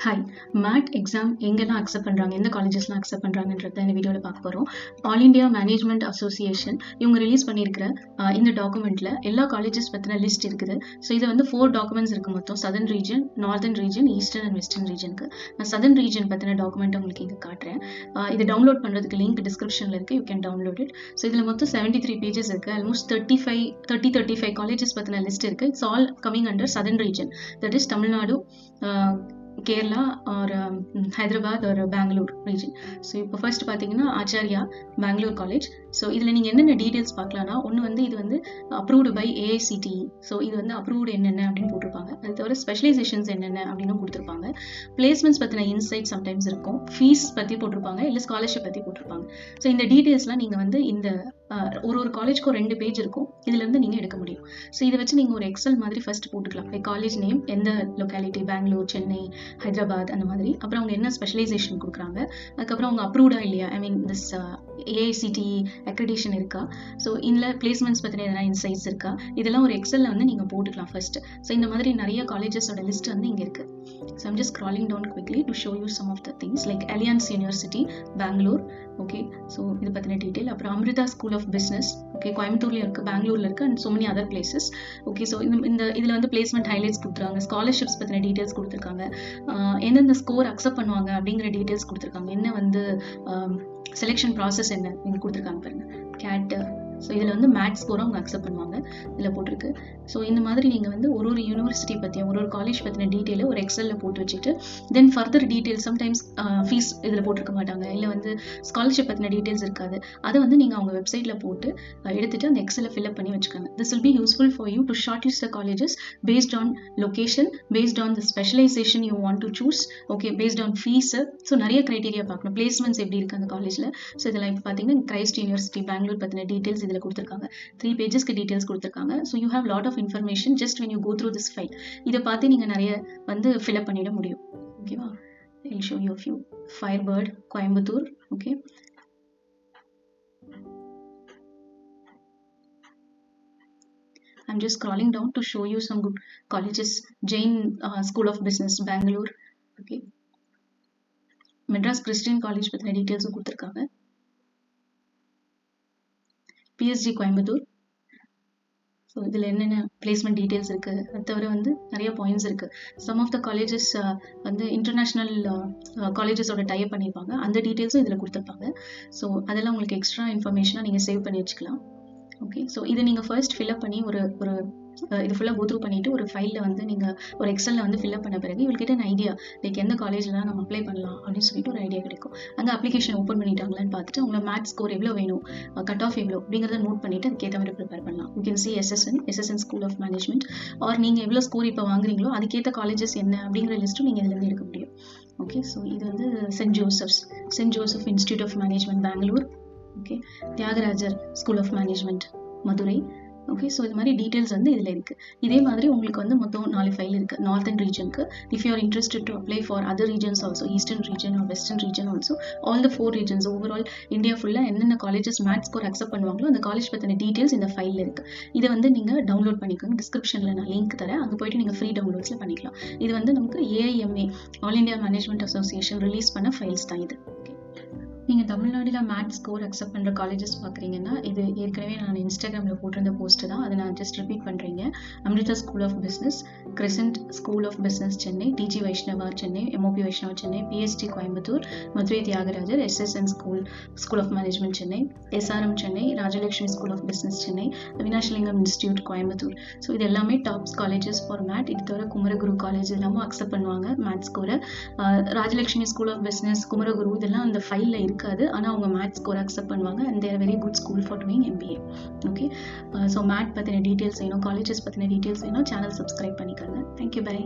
Hi, mat exam எங்கெல்லாம் accept பண்ணுறாங்க, எந்த காலேஜஸ்லாம் அக்செப்ட் பண்ணுறாங்கன்றத இந்த வீடியோவில் பார்க்க போகிறோம். ஆல் இண்டியா மேனேஜ்மெண்ட் அசோசியேஷன் இவங்க ரிலீஸ் பண்ணியிருக்கிற இந்த டாக்குமெண்ட்டில் எல்லா காலேஜஸ் பற்றின லிஸ்ட் இருக்குது. ஸோ இது வந்து 4 டாக்குமெண்ட்ஸ் இருக்குது மொத்தம். Southern region, northern region, eastern and western ரீஜனுக்கு. நான் சதர்ன் ரீஜன் பற்றின டாக்குமெண்ட் உங்களுக்கு இங்கே காட்டுறேன். இதை டவுன்லோட் பண்ணுறதுக்கு லிங்க் டிஸ்கிரிப்ஷனில் இருக்குது. You can download it. So இதில் மொத்தம் 73 பேஜஸ் இருக்குது. ஆல்மோஸ்ட் 35 காலேஜஸ் பற்றின லிஸ்ட் இருக்குது. It's all coming under southern region, that is Tamil Nadu, Kerala or Hyderabad or Bangalore region. So இப்போ ஃபர்ஸ்ட் பார்த்தீங்கன்னா ஆச்சாரியா பெங்களூர் காலேஜ். ஸோ இதில் நீங்கள் என்னென்ன டீட்டெயில்ஸ் பார்க்கலாம்னா, ஒன்று வந்து இது வந்து அப்ரூவ்டு பை AICTE. ஸோ இது வந்து அப்ரூவ்டு என்னென்ன அப்படின்னு போட்டிருப்பாங்க. அது தவிர ஸ்பெஷலைசேஷன்ஸ் என்னென்ன அப்படின்னு கொடுத்துருப்பாங்க. பிளேஸ்மெண்ட்ஸ் பற்றின இன்சைட் சம்டைம்ஸ் இருக்கும். ஃபீஸ் பற்றி போட்டிருப்பாங்க, இல்லை ஸ்காலர்ஷிப் பற்றி போட்டிருப்பாங்க. ஸோ இந்த டீட்டெயில்ஸ்லாம் நீங்கள் வந்து இந்த ஒரு காலேஜ்க்கு 2 பேஜ் இருக்கும். இதுலேருந்து நீங்கள் எடுக்க முடியும். ஸோ இதை வச்சு நீங்கள் ஒரு எக்ஸல் மாதிரி ஃபர்ஸ்ட் போட்டுக்கலாம். லைக் காலேஜ் நேம், எந்த லொக்காலிட்டி, பெங்களூர், சென்னை, ஹைதராபாத், அந்த மாதிரி. அப்புறம் அவங்க என்ன ஸ்பெஷலைசேஷன் கொடுக்குறாங்க, அதுக்கப்புறம் அவங்க அப்ரூவ்டா இல்லையா, ஐ மீன் திஸ் AICTE அக்ரிடேஷன் இருக்கா, ஸோ இதில் பிளேஸ்மெண்ட்ஸ் பற்றின எதனா இன்சைட்ஸ் இருக்கா, இதெல்லாம் ஒரு எக்ஸலில் வந்து நீங்கள் போட்டுக்கலாம் ஃபர்ஸ்ட். ஸோ இந்த மாதிரி நிறைய காலேஜஸோட லிஸ்ட் வந்து இங்கே இருக்குது. So I'm just scrolling down quickly to show you some of the things. Like Alliance University Bangalore, okay. So இது பற்றின டீட்டெயில். அப்புறம் Amrita school of business, okay, கோயம்புத்தூர்ல இருக்குது, பெங்களூர்ல இருக்குது, and so many other places. Okay. So இதில் வந்து பிளேஸ்மெண்ட் ஹைலைட்ஸ் கொடுத்துருக்காங்க, ஸ்காலர்ஷிப்ஸ் பற்றின டீட்டெயில்ஸ் கொடுத்துருக்காங்க, எந்தெந்த ஸ்கோர் அக்செப்ட் பண்ணுவாங்க அப்படிங்கிற டீட்டெயில்ஸ் கொடுத்துருக்காங்க, என்ன வந்து செலெக்ஷன் ப்ராசஸ் என்ன நீங்கள் கொடுத்துருக்காங்க பாருங்க, கேட். ஸோ இதில் வந்து மேட் ஸ்கோரும் அவங்க அக்செப்ட் பண்ணுவாங்க, இதில் போட்டிருக்கு. ஸோ இந்த மாதிரி நீங்கள் வந்து ஒரு யூனிவர்சிட்டி பற்றியும் ஒரு காலேஜ் பற்றின டீட்டெயிலை ஒரு எக்ஸலில் போட்டு வச்சுட்டு, then further details, sometimes fees இதில் போட்டிருக்க மாட்டாங்க, இல்லை வந்து ஸ்காலர்ஷிப் பற்றின டீட்டெயில்ஸ் இருக்காது. அதை வந்து நீங்கள் அவங்க வெப்சைட்டில் போட்டு எடுத்துகிட்டு அந்த எக்ஸலை ஃபில்அப் பண்ணி வச்சுக்கோங்க. This will be useful for you to shortlist the colleges based on location, based on the specialisation you want to choose, okay, based on fees. So நிறைய க்ரைட்டீரியா பார்க்கணும். பிளேஸ்மெண்ட்ஸ் எப்படி இருக்குது அந்த காலேஜில். ஸோ இதெல்லாம் இப்போ பார்த்தீங்கன்னா கிரைஸ்ட் யூனிவர்சிட்டி பெங்களூர் பற்றின டீட்டெயில்ஸ் இதில் கொடுத்துருக்காங்க. 3 பேஜஸ்க்கு டீட்டெயில்ஸ் கொடுத்துருக்காங்க. So you have lot of information just when you go through this file. இதை பார்த்து நீங்கள் நிறைய வந்து ஃபில்அப் பண்ணிட முடியும். ஓகேவா? I'll show you a few. Firebird, Coimbatore, okay. I'm just scrolling down to show you some good colleges. Jain School of Business, Bangalore, okay. Madras Christian College பற்றின டீட்டெயில்ஸும் கொடுத்துருக்காங்க. PSG கோயம்புத்தூர். ஸோ இதில் என்னென்ன பிளேஸ்மெண்ட் டீட்டெயில்ஸ் இருக்குது, அது தவிர வந்து நிறைய பாயிண்ட்ஸ் இருக்குது. சம் ஆஃப் த காலேஜஸ் வந்து இன்டர்நேஷ்னல் காலேஜஸோட டைப் பண்ணியிருப்பாங்க, அந்த டீட்டெயில்ஸும் இதில் கொடுத்துருப்பாங்க. ஸோ அதெல்லாம் உங்களுக்கு எக்ஸ்ட்ரா இன்ஃபர்மேஷனாக நீங்கள் சேவ் பண்ணி வச்சுக்கலாம். ஓகே. ஸோ இதை நீங்கள் ஃபர்ஸ்ட் ஃபில்அப் பண்ணி ஒரு இது ஃபுல்லாக கோத்ரூ பண்ணிவிட்டு ஒரு ஃபைலில் வந்து நீங்கள் ஒரு எக்ஸலில் வந்து ஃபில்அப் பண்ண பிறகு you will get an idea, like எந்த காலேஜ்லாம் நம்ம அப்ளை பண்ணலாம் அப்படின்னு சொல்லிட்டு ஒரு ஐடியா கிடைக்கும். அங்கே அப்ளிகேஷன் ஓப்பன் பண்ணிட்டாங்களான்னு பார்த்துட்டு உங்களை மேட் ஸ்கோர் எவ்வளோ வேணும், கட் ஆஃப் எவ்வளோ அப்படிங்கிறத நோட் பண்ணிவிட்டு அதுக்கேற்ற மாதிரி ப்ரிப்பேர் பண்ணலாம். You can see SSN school of management, or நீங்கள் எவ்வளோ ஸ்கோர் இப்போ வாங்குறீங்களோ அதுக்கேற்ற காலேஜஸ் என்ன அப்படிங்கிற லிஸ்ட்டும் நீங்கள் இதுலேருந்து எடுக்க முடியும். ஓகே. ஸோ இது வந்து saint Joseph institute of management Bangalore, okay. Thiagarajar school of management Madurai, okay. So இது மாதிரி டீட்டெயில்ஸ் வந்து இதில் இருக்குது. இதே மாதிரி உங்களுக்கு வந்து மொத்தம் 4 ஃபைல் இருக்குது நார்தர்ன் ரீஜனுக்கு. If you are interested to apply for other regions also, eastern region or western region also, all the 4 regions overall India ஃபுல்லாக என்னென்ன காலேஜஸ் மேட் ஸ்கோர் அக்செப்ட் பண்ணுவாங்களோ அந்த காலேஜ் பற்றின டீட்டெயில்ஸ் இந்த ஃபைலில் இருக்குது. இதை வந்து நீங்கள் டவுன்லோட் பண்ணிக்கோங்க. டிஸ்கிரிப்ஷனில் நான் லிங்க் தரேன், அங்கே போய்ட்டு நீங்கள் ஃப்ரீ டவுன்லோட்ஸில் பண்ணிக்கலாம். இது வந்து நமக்கு AIMA all India management association release பண்ண ஃபைல்ஸ் தான் இது. நீங்கள் தமிழ்நாடுல மேட் ஸ்கோர் அக்செப்ட் பண்ணுற காலேஜஸ் பார்க்குறீங்கன்னா, இது ஏற்கனவே நான் இன்ஸ்டாகிராமில் போட்டிருந்த போஸ்ட்டு தான், அதை நான் ஜஸ்ட் ரிப்பீட் பண்ணுறீங்க. Amrita school of business, crescent school of business Chennai, TG Vaishnava Chennai, MOP Vaishnava Chennai, PSG Coimbatore, Madurai Thiagarajar, SSN school of management Chennai, SRM Chennai, Rajalakshmi school of business Chennai, Avinashilingam institute Coimbatore. So இது எல்லாமே டாப்ஸ் காலேஜஸ் ஃபார் மேட். இது தவிர குமரகுரு காலேஜ் எல்லாமும் அக்செப்ட் பண்ணுவாங்க மேட் ஸ்கோரை. Rajalakshmi school of business, Kumaraguru இதெல்லாம் அந்த ஃபைலில் இருக்காது, ஆனால் அவங்க மேட் ஸ்கோர் அக்செப்ட் பண்ணுவாங்க. And there very good school for doing MBA. Okay. So MAT பற்றின டீட்டெயில்ஸ் வேணும், காலேஜஸ் பற்றின டீட்டெயில்ஸ் வேணும், சேனல் சப்ஸ்கிரைப் பண்ணிக்கோங்க. Thank you, by.